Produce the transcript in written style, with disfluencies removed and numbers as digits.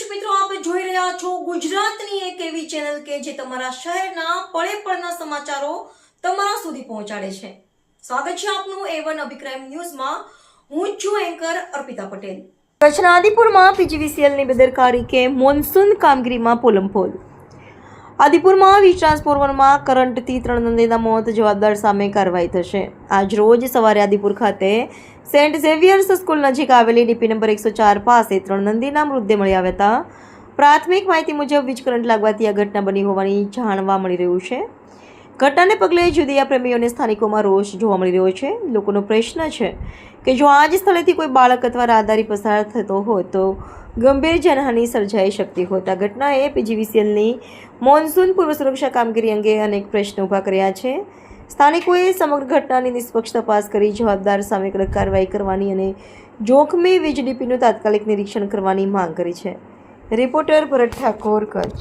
દર્શક મિત્રો, આપ જોઈ રહ્યા છો ગુજરાતની એક એવી ચેનલ કે જે તમારા શહેરના પળે પળના સમાચારો તમારા સુધી પહોંચાડે છે. સ્વાગત છે આપનું A1 અભિક્રાઇમ ન્યૂઝમાં. હું છું એન્કર અર્પિતા પટેલ. કચ્છના આદિપુરમાં પીજીવીસીએલની બેદરકારી કે મોન્સૂન કામગીરીમાં પોલમપોલ. આદિપુરમાં વીજ ટ્રાન્સફોર્મરમાં કરંટથી 3 નંદીના મોત, જવાબદાર સામે કાર્યવાહી થશે. આજ રોજ સવારે આદિપુર ખાતે સેન્ટ ઝેવિયર્સ સ્કૂલ નજીક આવેલી ડીપી નંબર 104 પાસે 3 નંદીના મૃતદેહ મળી આવ્યા હતા. પ્રાથમિક માહિતી મુજબ વીજ કરંટ લાગવાથી આ ઘટના બની હોવાની જાણવા મળી રહ્યું છે. ઘટનાને પગલે જુદીયા પ્રેમીઓને સ્થાનિકોમાં રોષ જોવા મળી રહ્યો છે. લોકોનો પ્રશ્ન છે કે જો આ જ સ્થળેથી કોઈ બાળક અથવા રાહદારી પસાર થતો હોય તો ગંભીર જાનહાનિ સર્જાઈ શકતી હોય. આ ઘટનાએ પીજીવીસીએલની મોન્સૂન પૂર્વ સુરક્ષા કામગીરી અંગે અનેક પ્રશ્નો ઊભા કર્યા છે. સ્થાનિકોએ સમગ્ર ઘટનાની નિષ્પક્ષ તપાસ કરી જવાબદાર સામે કડક કાર્યવાહી કરવાની અને જોખમી વીજ ડીપીનું તાત્કાલિક નિરીક્ષણ કરવાની માંગ કરી છે. રિપોર્ટર ભરત ઠાકોર, કચ્છ.